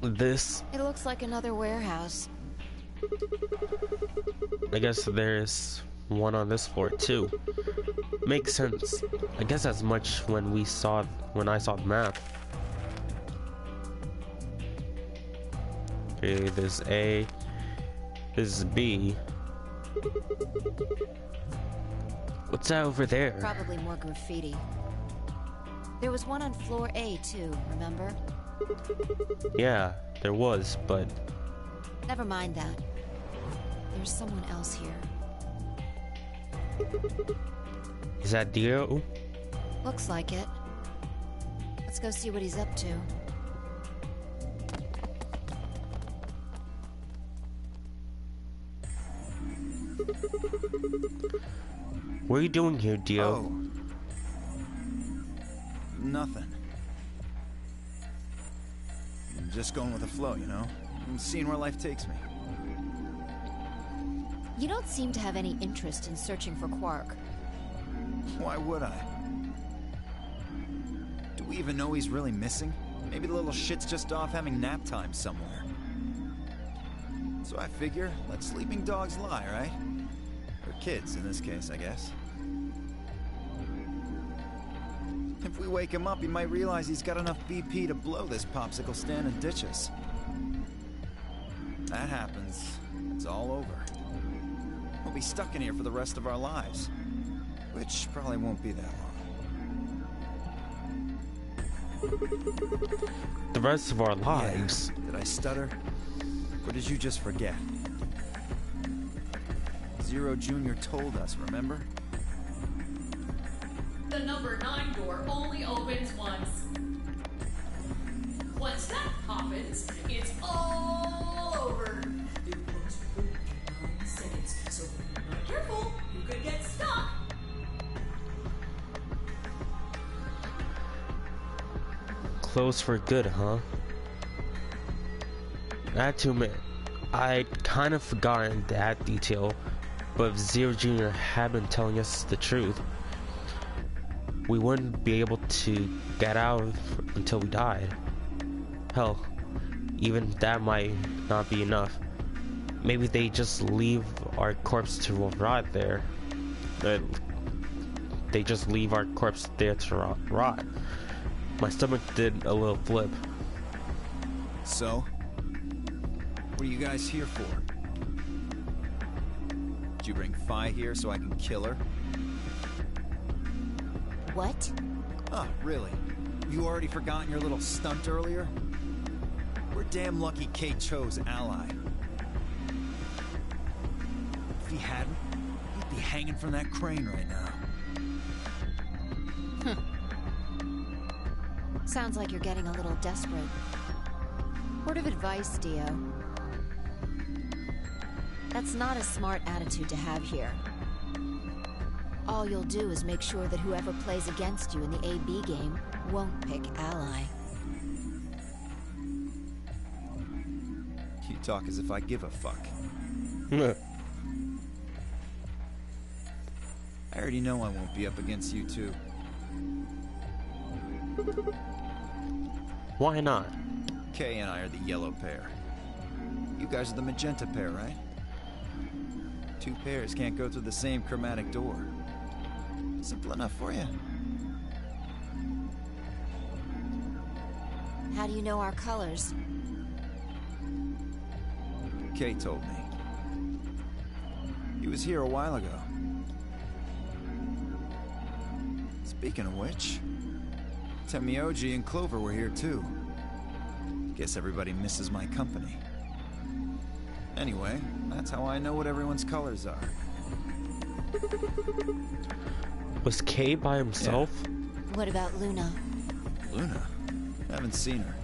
This, It looks like another warehouse. I guess there's one on this floor too. Makes sense. I guess as much when I saw the map. Okay, there's A. This is B. What's that over there? Probably more graffiti. There was one on floor A too, remember? Yeah, there was, but Never mind that. There's someone else here. is that Dio? Looks like it. Let's go see what he's up to. What are you doing here, Dio? Oh. Nothing. I'm just going with the flow, you know? I'm seeing where life takes me. You don't seem to have any interest in searching for Quark. Why would I? Do we even know he's really missing? Maybe the little shit's just off having nap time somewhere. So I figure, let sleeping dogs lie, right? Or kids, in this case, I guess. If we wake him up, he might realize he's got enough BP to blow this popsicle stand and ditch us. That happens, it's all over. We'll be stuck in here for the rest of our lives. Which probably won't be that long. The rest of our lives? Yeah. Did I stutter? Or did you just forget? Zero Jr. told us, remember? The number 9 door only opens once. Once that happens, it's all over. It won't open in 9 seconds, so if you're not careful, you could get stuck. Closed for good, huh? I had to admit, I'd kind of forgotten that detail, but if Zero Jr. had been telling us the truth, we wouldn't be able to get out until we died. Hell, even that might not be enough. Maybe they just leave our corpse to rot there. They just leave our corpse there to rot. My stomach did a little flip. So? What are you guys here for? Did you bring Phi here so I can kill her? What? Oh, really? You already forgotten your little stunt earlier? We're damn lucky Kate chose ally. If he hadn't, he'd be hanging from that crane right now. Sounds like you're getting a little desperate. Word of advice, Dio. That's not a smart attitude to have here. All you'll do is make sure that whoever plays against you in the AB game won't pick ally. You talk as if I give a fuck. I already know I won't be up against you two. Why not? Kay and I are the yellow pair. You guys are the magenta pair, right? Two pairs can't go through the same chromatic door. Simple enough for you. How do you know our colors? Kay told me. He was here a while ago. Speaking of which, Temioji and Clover were here too. Guess everybody misses my company. Anyway, that's how I know what everyone's colors are. Was Kay by himself? Yeah. What about Luna? Luna? Haven't seen her.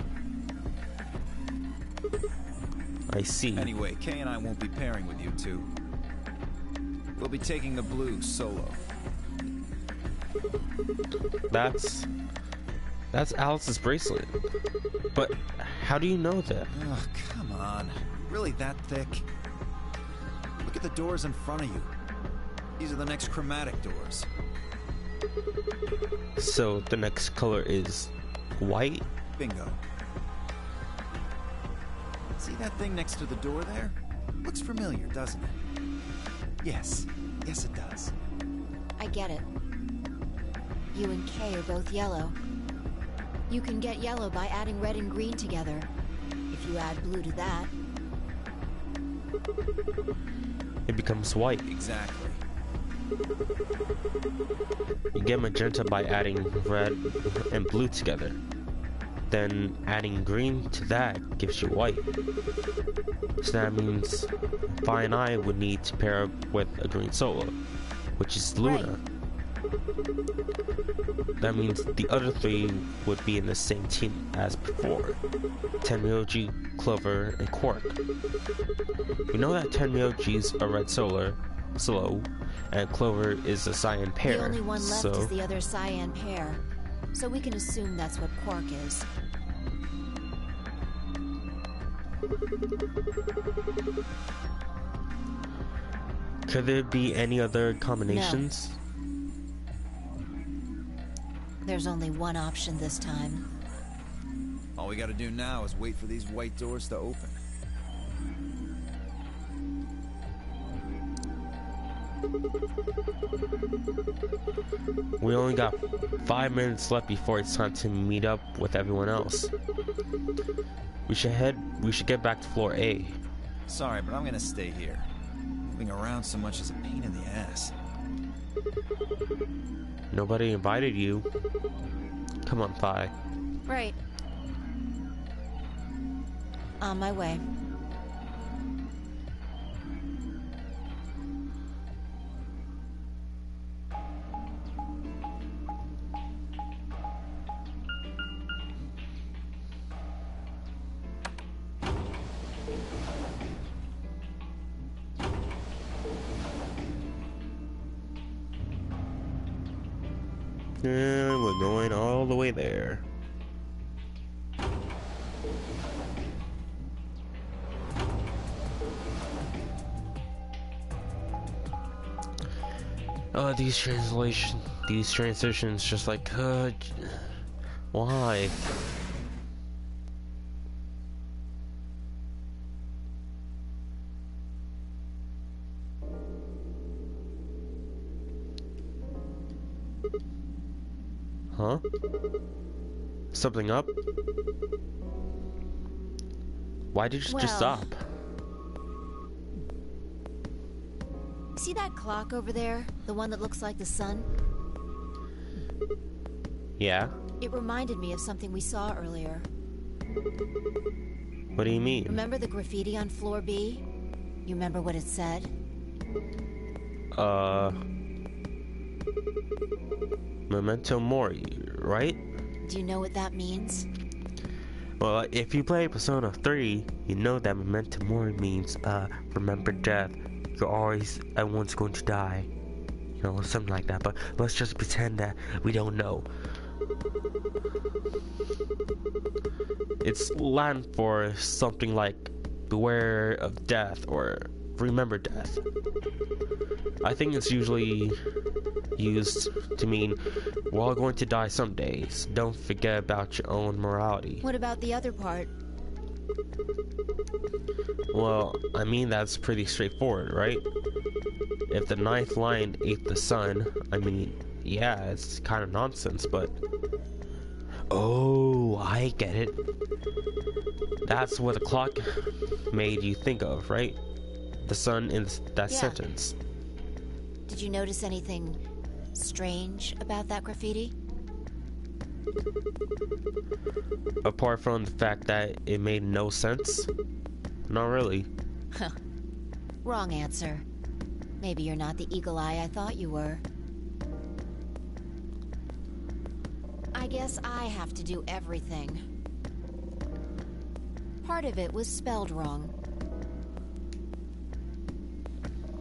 I see. Anyway, Kay and I won't be pairing with you two. We'll be taking the blue solo. That's Alice's bracelet. But how do you know that? Oh, come on. Really that thick? Look at the doors in front of you. These are the next chromatic doors. So the next color is white? Bingo. that thing next to the door there? Looks familiar, doesn't it? Yes. Yes, it does. I get it. You and Kay are both yellow. You can get yellow by adding red and green together. If you add blue to that, It becomes white. Exactly. You get magenta by adding red and blue together. Then adding green to that gives you white. So that means Vi and I would need to pair up with a green solo, which is Luna. That means the other three would be in the same team as before. Tenryoji, Clover, and Quark. We know that Tenryoji's a red solo, and Clover is a cyan pair. the only one left so is the other cyan pair. So we can assume that's what Quark is. could there be any other combinations? There's only one option this time. All we gotta do now is wait for these white doors to open. We only got 5 minutes left before it's time to meet up with everyone else. We should get back to floor A. Sorry, but I'm gonna stay here. Moving around so much is a pain in the ass. Nobody invited you. Come on, Vi. Right. On my way. And we're going all the way there. These transitions, just like, why? Huh? Something up? Why did you Well, just stop? See that clock over there? The one that looks like the sun? Yeah? It reminded me of something we saw earlier. What do you mean? Remember the graffiti on floor B? You remember what it said? Memento Mori, right? Do you know what that means? Well, if you play Persona 3, you know that Memento Mori means, remember death. Everyone's going to die. You know, something like that. But let's just pretend that we don't know. It's Latin for something like beware of death or remember death. I think it's usually used to mean we're all going to die someday, so don't forget about your own morality. What about the other part? Well, I mean, that's pretty straightforward, right? If the ninth lion ate the sun, I mean, yeah, it's kind of nonsense, but... Oh, I get it. That's what the clock made you think of, right? The sun in that Yeah. sentence. Did you notice anything strange about that graffiti? Apart from the fact that it made no sense? Not really. Wrong answer. Maybe you're not the eagle eye I thought you were. I guess I have to do everything. Part of it was spelled wrong.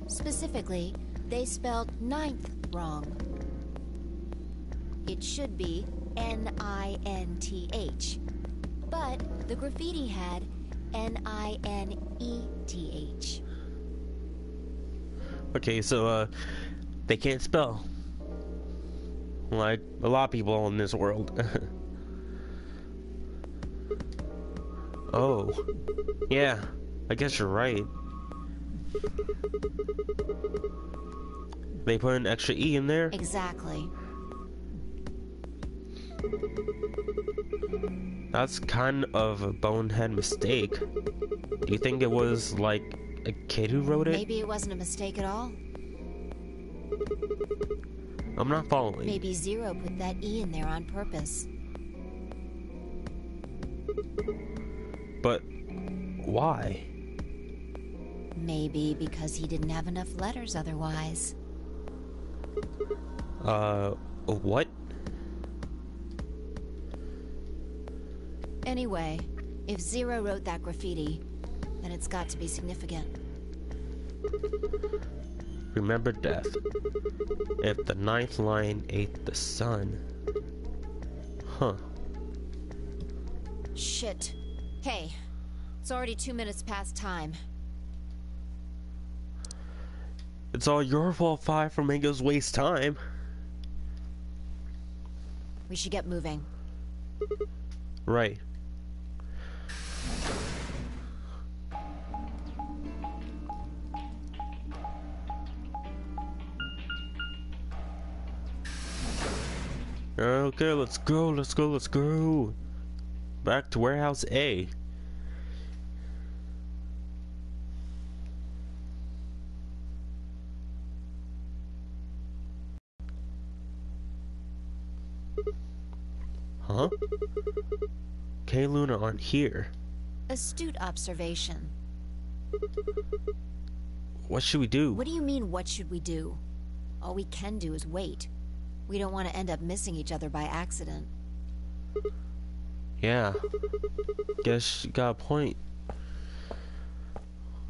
Specifically, they spelled ninth wrong. It should be N-I-N-T-H. But the graffiti had N-I-N-E-T-H. Okay, so, they can't spell. Like a lot of people in this world. Oh. Yeah, I guess you're right. They put an extra E in there? Exactly. That's kind of a bonehead mistake. Do you think it was like a kid who wrote it? Maybe it wasn't a mistake at all. I'm not following. Maybe Zero put that E in there on purpose. But why? Maybe because he didn't have enough letters otherwise. What? Anyway, if Zero wrote that graffiti, then it's got to be significant. Remember death. If the ninth line ate the sun. Huh. Shit. Hey, it's already 2 minutes past time. It's all your fault, Five, for making us waste time. We should get moving. Right. Okay, let's go. Back to warehouse A. Huh? Kay and Luna aren't here. Astute observation. What should we do? What do you mean, what should we do? All we can do is wait. We don't want to end up missing each other by accident. Yeah. Guess you got a point.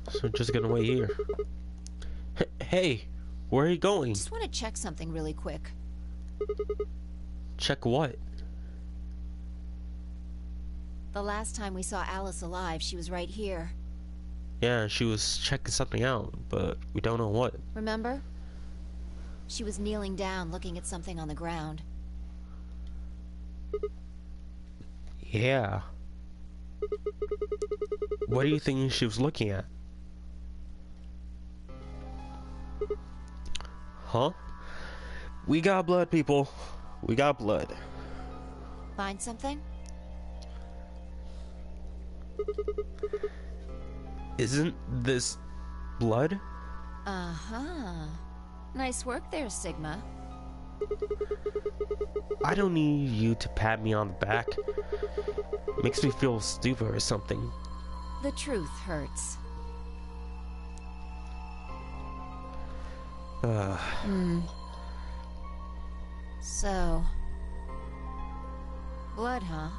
So we're just gonna wait here. Hey, where are you going? Just want to check something really quick. Check what? The last time we saw Alice alive, she was right here. Yeah, she was checking something out, but we don't know what. Remember? She was kneeling down, looking at something on the ground. Yeah. What do you think she was looking at? Huh? We got blood, people. We got blood. Find something? Isn't this blood? Uh-huh. Nice work there, Sigma. I don't need you to pat me on the back. Makes me feel stupid or something. The truth hurts. So... blood, huh?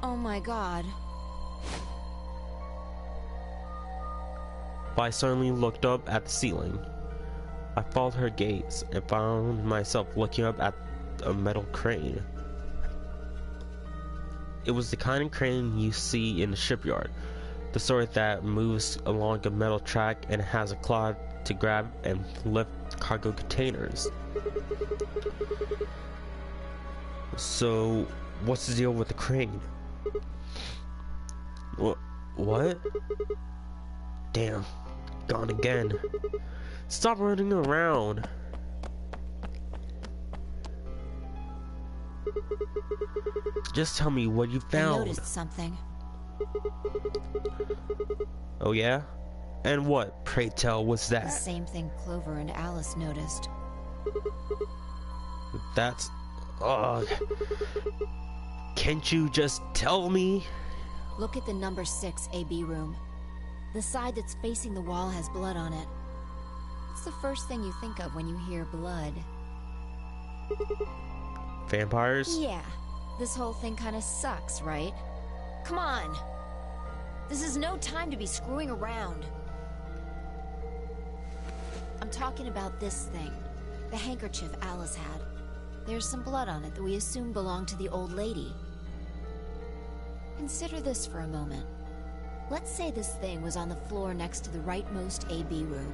Oh my god. I suddenly looked up at the ceiling. I followed her gaze and found myself looking up at a metal crane. It was the kind of crane you see in the shipyard, the sort that moves along a metal track and has a claw to grab and lift cargo containers. So, what's the deal with the crane? What? Damn, gone again. Stop running around. Just tell me what you I found. noticed something. Oh yeah? And what, pray tell, was The that? same thing Clover and Alice noticed. That's... Ugh. Can't you just tell me? Look at the number 6 AB room. The side that's facing the wall has blood on it. What's the first thing you think of when you hear blood? Vampires? Yeah, this whole thing kind of sucks, right? Come on! This is no time to be screwing around. I'm talking about this thing. The handkerchief Alice had. There's some blood on it that we assume belonged to the old lady. Consider this for a moment. Let's say this thing was on the floor next to the rightmost AB room.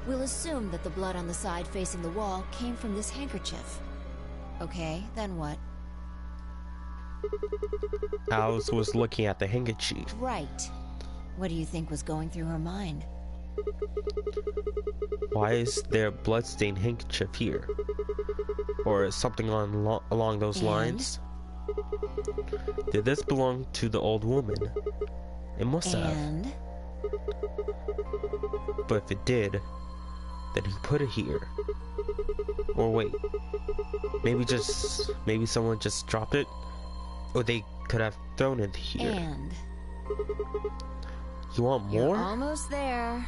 We'll assume that the blood on the side facing the wall came from this handkerchief. Okay, then what? Alice was looking at the handkerchief. Right. What do you think was going through her mind? Why is there a bloodstained handkerchief here? Or something along those And? lines? Did this belong to the old woman? It must have. And? But if it did, then he put it here. Or wait, maybe someone just dropped it? Or they could have thrown it here. And? You want You're more? almost there.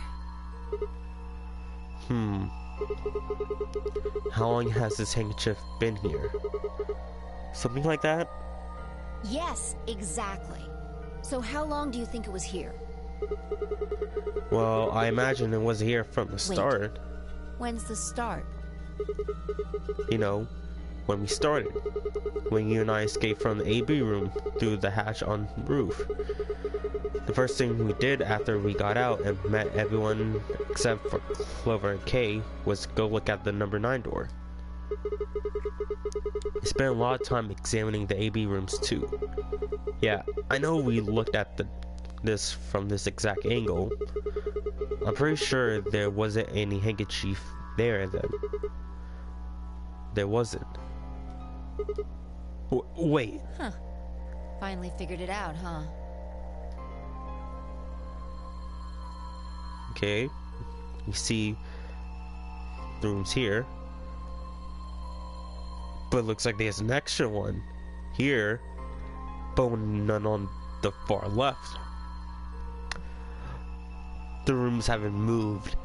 How long has this handkerchief been here? Something like that? Yes, exactly. So how long do you think it was here? Well, I imagine it was here from the start. When's the start? You know, when we started. When you and I escaped from the AB room through the hatch on the roof. The first thing we did after we got out and met everyone except for Clover and Kay was go look at the number 9 door. I spent a lot of time examining the AB rooms too. Yeah, I know we looked at this from this exact angle. I'm pretty sure there wasn't any handkerchief there then. There wasn't. Wait. Huh. Finally figured it out, huh? Okay. You see the rooms here. But it looks like there's an extra one here, but none on the far left. The rooms haven't moved.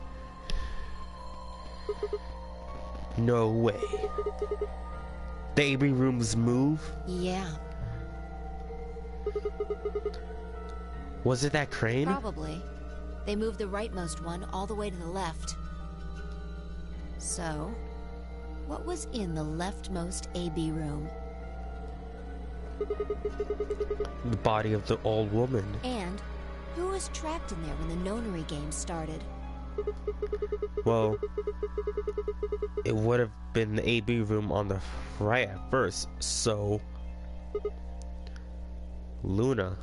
No way. The AB rooms move? Yeah, Was it that crane? probably. They moved the rightmost one all the way to the left. So, what was in the leftmost AB room? The body of the old woman. And who was trapped in there when the nonary game started? Well, it would have been the AB room on the right at first, so Luna.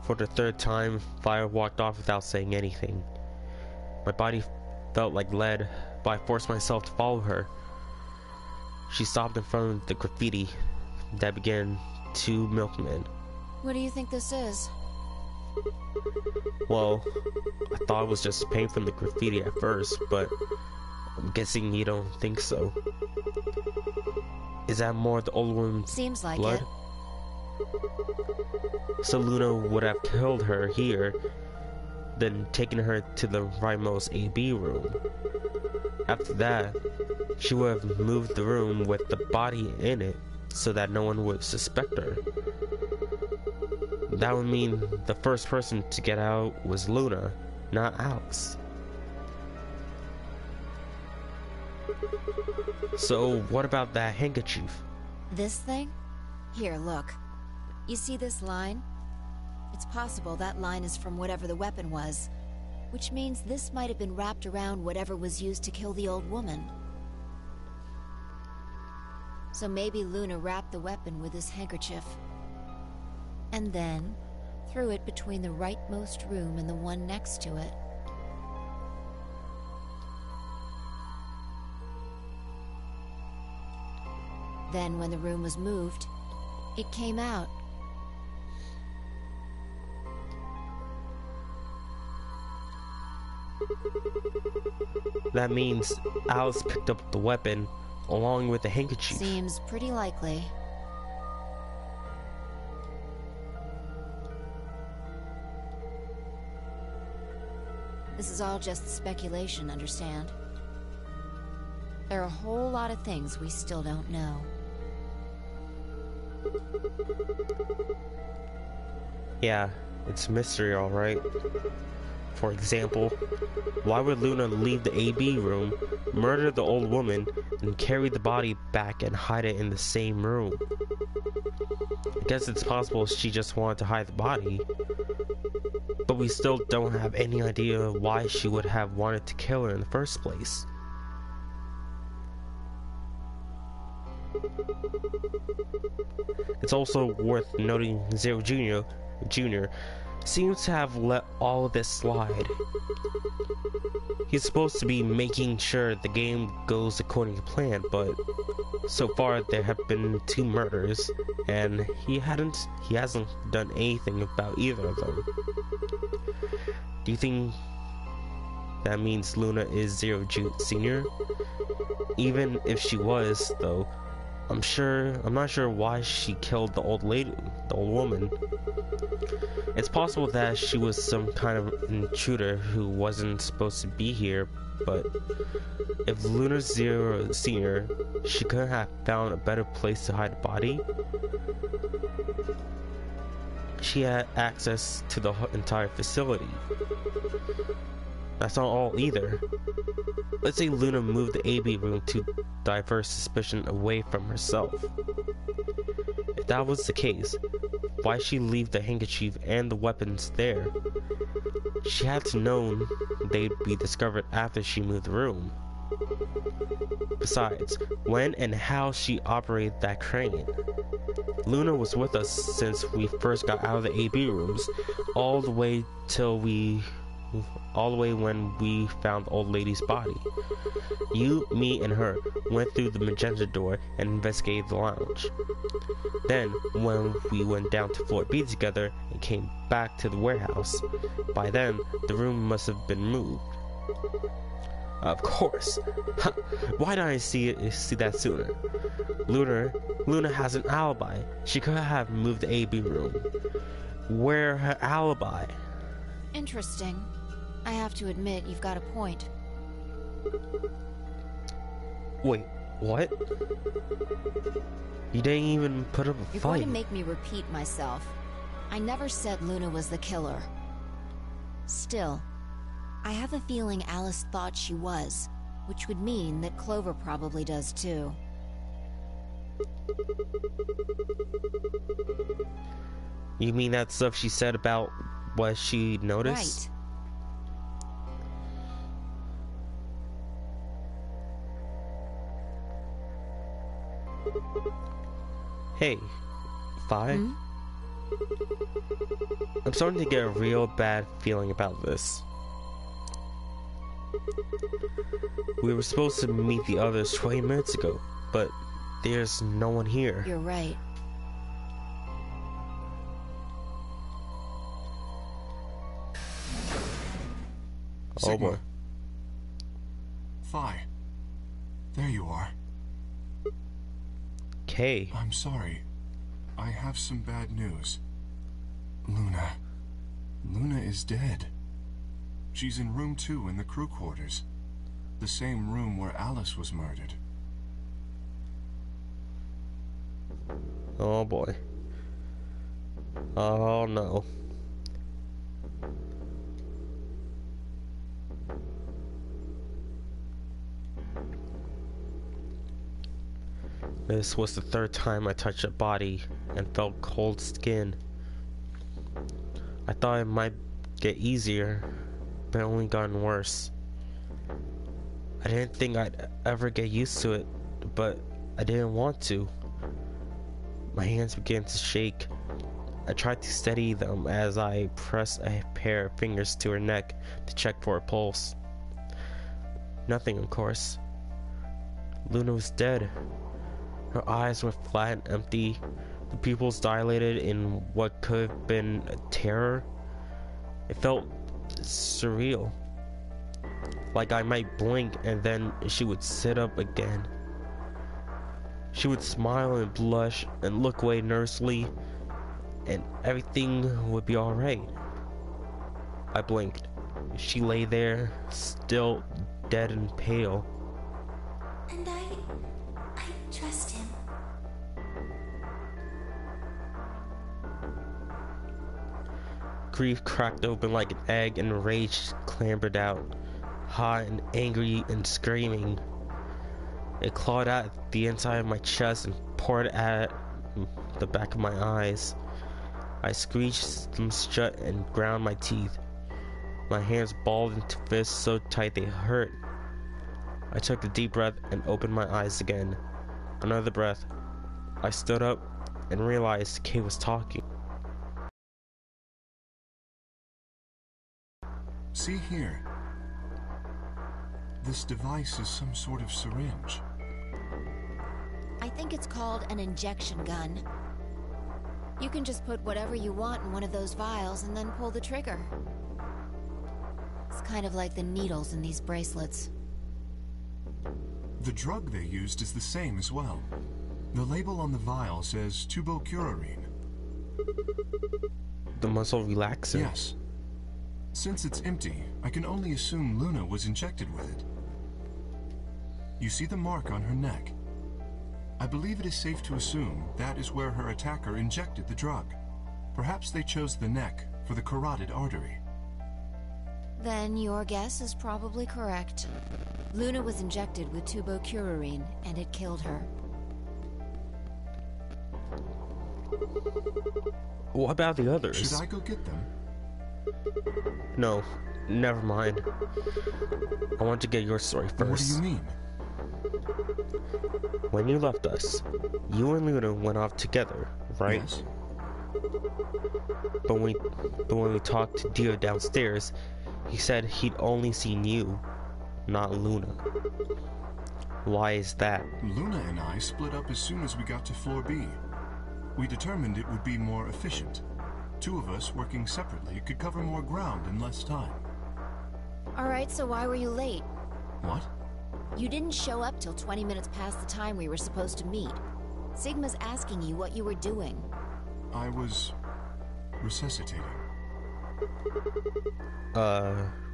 For the third time, Fire walked off without saying anything. My body felt like lead, but I forced myself to follow her. She stopped in front of the graffiti that began 2 milkmen. What do you think this is? Well, I thought it was just paint from the graffiti at first, but I'm guessing you don't think so. Is that more of the old woman's Seems like blood? it. So Luna would have killed her here, then taken her to the rightmost AB room. After that, she would have moved the room with the body in it so that no one would suspect her. That would mean the first person to get out was Luna, not Alice. So what about that handkerchief? This thing? Here, look. You see this line? It's possible that line is from whatever the weapon was, which means this might have been wrapped around whatever was used to kill the old woman. So maybe Luna wrapped the weapon with this handkerchief, and then threw it between the rightmost room and the one next to it. Then when the room was moved, it came out. That means Alice picked up the weapon along with the handkerchief. Seems pretty likely. This is all just speculation, understand? There are a whole lot of things we still don't know. Yeah, it's a mystery, alright. For example, why would Luna leave the AB room, murder the old woman, and carry the body back and hide it in the same room? I guess it's possible she just wanted to hide the body, but we still don't have any idea why she would have wanted to kill her in the first place. It's also worth noting Zero Jr. seems to have let all of this slide. He's supposed to be making sure the game goes according to plan, but so far there have been 2 murders, and he hasn't done anything about either of them. Do you think that means Luna is Zero Senior? Even if she was, though, I'm not sure why she killed the old woman. It's possible that she was some kind of intruder who wasn't supposed to be here, but if Luna's Zero Senior, she couldn't have found a better place to hide the body. She had access to the entire facility. That's not all either. Let's say Luna moved the AB room to divert suspicion away from herself. If that was the case, why she leave the handkerchief and the weapons there? She had to know they'd be discovered after she moved the room. Besides, when and how she operated that crane. Luna was with us since we first got out of the AB rooms, all the way when we found the old lady's body. You, me, and her went through the magenta door and investigated the lounge. Then, when we went down to floor B together and came back to the warehouse, by then, the room must have been moved. Of course. Why didn't I see that sooner? Luna has an alibi. She could have moved the AB room. Where her alibi? Interesting. I have to admit, you've got a point. Wait, what? You didn't even put up a You're fight. going to make me repeat myself. I never said Luna was the killer. Still, I have a feeling Alice thought she was, which would mean that Clover probably does too. You mean that stuff she said about what she noticed? Right. Hey, Fi? Hmm? I'm starting to get a real bad feeling about this. We were supposed to meet the others 20 minutes ago, but there's no one here. You're right. Oh boy. Sigma. Phi. There you are. Kay. I'm sorry. I have some bad news. Luna is dead. She's in room 2 in the crew quarters. The same room where Alice was murdered. Oh boy. Oh no. This was the 3rd time I touched a body and felt cold skin. I thought it might get easier, but it only gotten worse. I didn't think I'd ever get used to it, but I didn't want to. My hands began to shake. I tried to steady them as I pressed a pair of fingers to her neck to check for a pulse. Nothing, of course. Luna was dead. Her eyes were flat and empty, the pupils dilated in what could have been a terror. It felt surreal. Like I might blink and then she would sit up again. She would smile and blush and look away nervously, and everything would be alright. I blinked. She lay there, still dead and pale. And I trust him. Grief cracked open like an egg and rage clambered out, hot and angry and screaming. It clawed at the inside of my chest and poured at the back of my eyes. I squeezed them shut and ground my teeth. My hands balled into fists so tight they hurt. I took a deep breath and opened my eyes again. Another breath. I stood up and realized Kay was talking. See here. This device is some sort of syringe. I think it's called an injection gun. You can just put whatever you want in one of those vials and then pull the trigger. It's kind of like the needles in these bracelets. The drug they used is the same as well. The label on the vial says tubocurarine. The muscle relaxer? Yes. Since it's empty, I can only assume Luna was injected with it. You see the mark on her neck? I believe it is safe to assume that is where her attacker injected the drug. Perhaps they chose the neck for the carotid artery. Then your guess is probably correct. Luna was injected with tubocurarine, and it killed her. What about the others? Should I go get them? No, never mind. I want to get your story first. What do you mean? When you left us, you and Luna went off together, right? Yes. But when we talked to Dio downstairs, he said he'd only seen you, not Luna. Why is that? Luna and I split up as soon as we got to floor B. We determined it would be more efficient. Two of us working separately could cover more ground in less time. Alright, so why were you late? What? You didn't show up till 20 minutes past the time we were supposed to meet. Sigma's asking you what you were doing. I was resuscitating.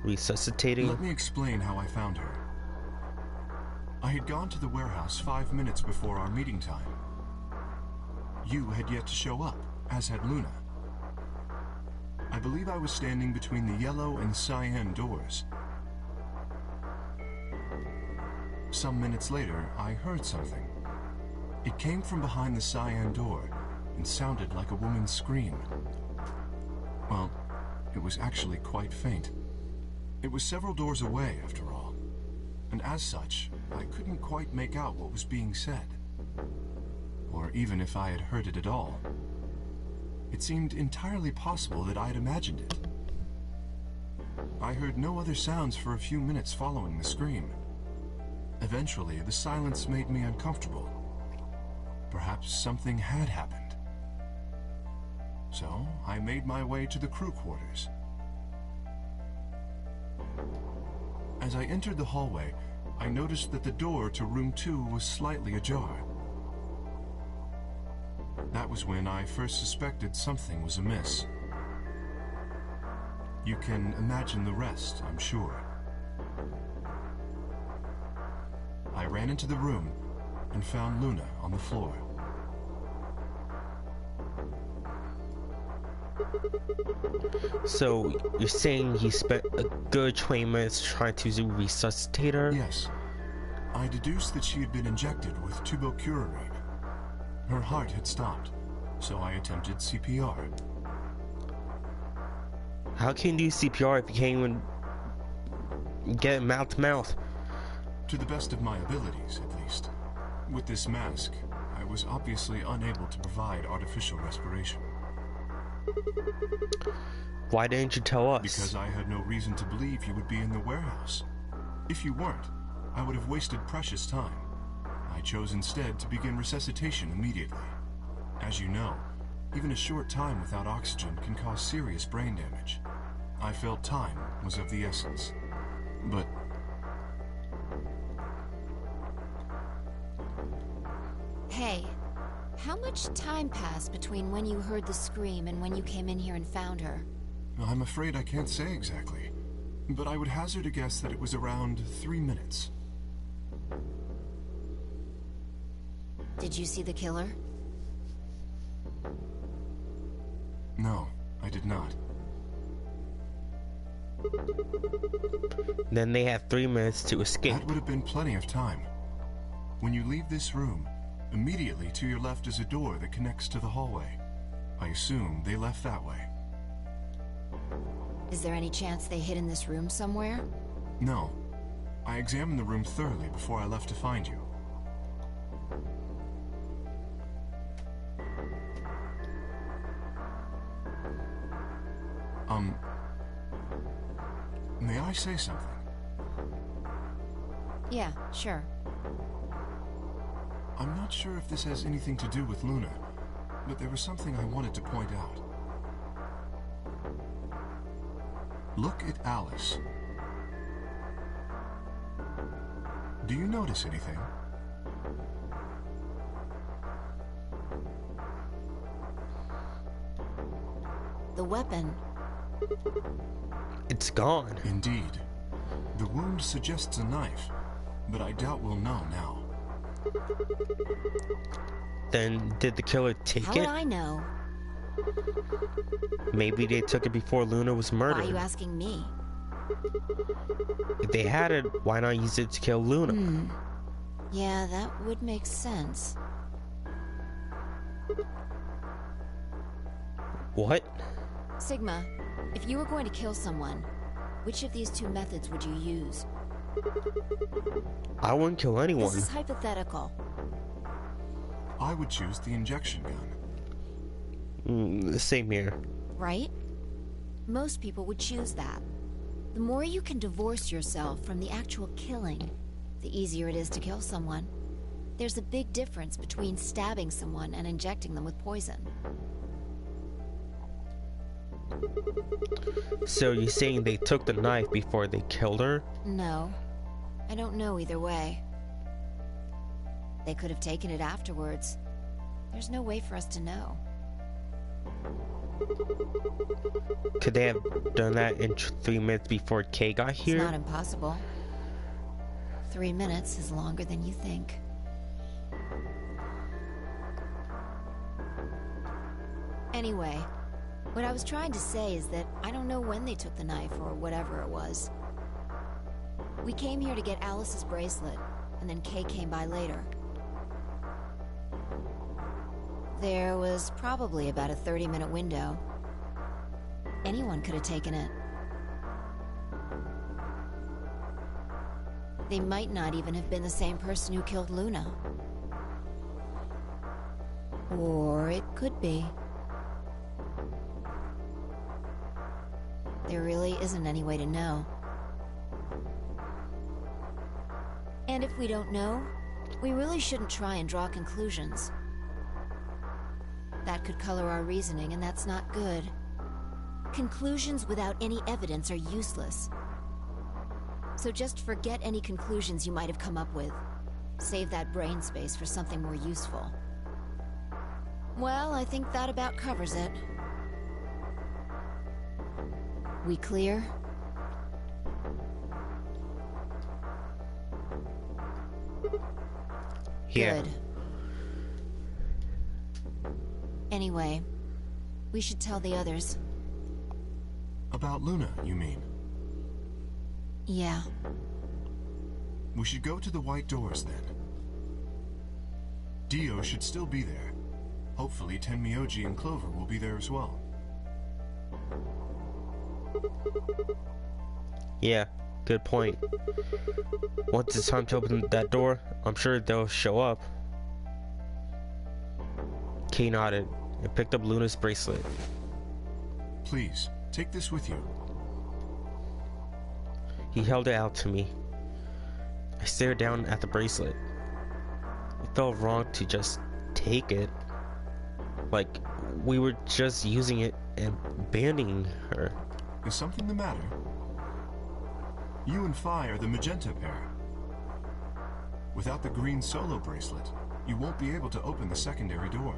Resuscitating? Let me explain how I found her. I had gone to the warehouse 5 minutes before our meeting time. You had yet to show up, as had Luna. I believe I was standing between the yellow and cyan doors. Some minutes later, I heard something. It came from behind the cyan door and sounded like a woman's scream. Well, it was actually quite faint. It was several doors away, after all. And as such, I couldn't quite make out what was being said. Or even if I had heard it at all. It seemed entirely possible that I had imagined it. I heard no other sounds for a few minutes following the scream. Eventually, the silence made me uncomfortable. Perhaps something had happened. So, I made my way to the crew quarters. As I entered the hallway, I noticed that the door to room 2 was slightly ajar. That was when I first suspected something was amiss. You can imagine the rest, I'm sure. I ran into the room and found Luna on the floor. So, you're saying he spent a good 20 minutes trying to resuscitate her? Yes. I deduced that she had been injected with tubocurarine. Her heart had stopped, so I attempted CPR. How can you do CPR if you can't even get it mouth to mouth? To the best of my abilities, at least. With this mask, I was obviously unable to provide artificial respiration. Why didn't you tell us? Because I had no reason to believe you would be in the warehouse. If you weren't, I would have wasted precious time. I chose instead to begin resuscitation immediately. As you know, even a short time without oxygen can cause serious brain damage. I felt time was of the essence. But Hey, how much time passed between when you heard the scream and when you came in here and found her? I'm afraid I can't say exactly. But I would hazard a guess that it was around 3 minutes. Did you see the killer? No, I did not. Then they had 3 minutes to escape. That would have been plenty of time. When you leave this room, immediately to your left is a door that connects to the hallway. I assume they left that way. Is there any chance they hid in this room somewhere? No. I examined the room thoroughly before I left to find you. May I say something? Yeah, sure. I'm not sure if this has anything to do with Luna, but there was something I wanted to point out. Look at Alice. Do you notice anything? The weapon. It's gone. Indeed. The wound suggests a knife, but I doubt we'll know now. Then did the killer take How it? would I know? Maybe they took it before Luna was Why murdered. are you asking me? If they had it, why not use it to kill Luna? Yeah, that would make sense. What? Sigma, if you were going to kill someone, which of these two methods would you use? I wouldn't kill anyone. This is hypothetical. I would choose the injection gun. Same here. Right? Most people would choose that. The more you can divorce yourself from the actual killing, the easier it is to kill someone. There's a big difference between stabbing someone and injecting them with poison. So you're saying they took the knife before they killed her? No. I don't know either way. They could have taken it afterwards. There's no way for us to know. Could they have done that in 3 minutes before Kay got here? It's not impossible. 3 minutes is longer than you think. Anyway, what I was trying to say is that I don't know when they took the knife or whatever it was. We came here to get Alice's bracelet, and then Kay came by later. There was probably about a 30-minute window. Anyone could have taken it. They might not even have been the same person who killed Luna. Or it could be. There really isn't any way to know. And if we don't know, we really shouldn't try and draw conclusions. That could color our reasoning, and that's not good. Conclusions without any evidence are useless. So just forget any conclusions you might have come up with. Save that brain space for something more useful. Well, I think that about covers it. We clear? Yeah. Good. Anyway, we should tell the others. About Luna, you mean? Yeah. We should go to the White Doors, then. Dio should still be there. Hopefully Tenmyoji and Clover will be there as well. Yeah, good point. Once it's time to open that door, I'm sure they'll show up. Kay nodded and picked up Luna's bracelet. Please, take this with you. He held it out to me. I stared down at the bracelet. It felt wrong to just take it. Like we were just using it and abandoning her. Is something the matter? You and Phi are the magenta pair. Without the green solo bracelet, you won't be able to open the secondary door.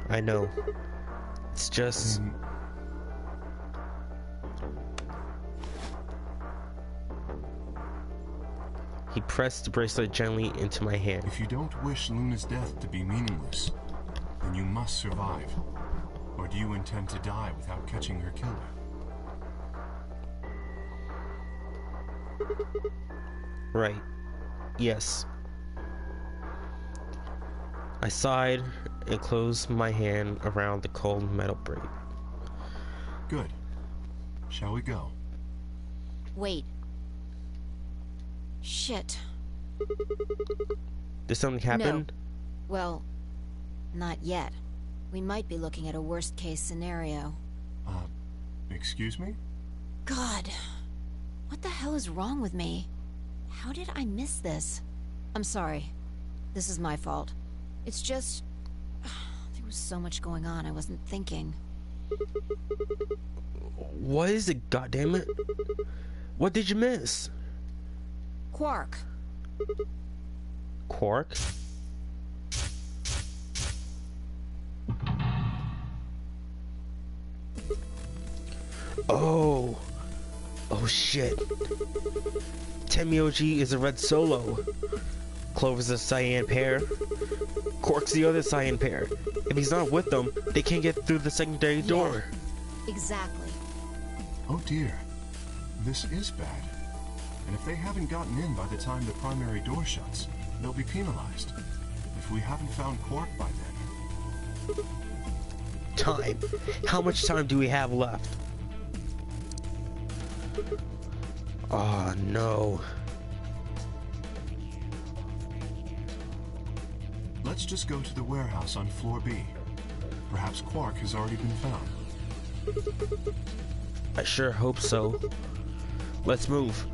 I know. It's just... He pressed the bracelet gently into my hand. If you don't wish Luna's death to be meaningless, then you must survive. Or do you intend to die without catching her killer? Right. Yes. I sighed and closed my hand around the cold metal braid. Good. Shall we go? Wait. Shit. Did something happen? No. Well, not yet. We might be looking at a worst-case scenario. Excuse me? God, what the hell is wrong with me? How did I miss this? I'm sorry. This is my fault. It's just... there was so much going on, I wasn't thinking. What is it, goddammit? What did you miss? Quark. Quark? Oh. Oh shit. Tenmyoji is a red Solo. Clover's a cyan pair. Quark's the other cyan pair. If he's not with them, they can't get through the secondary door. Exactly. Oh dear. This is bad. And if they haven't gotten in by the time the primary door shuts, they'll be penalized. If we haven't found Quark by then... Time. How much time do we have left? Oh no. Let's just go to the warehouse on floor B. Perhaps Quark has already been found. I sure hope so. Let's move.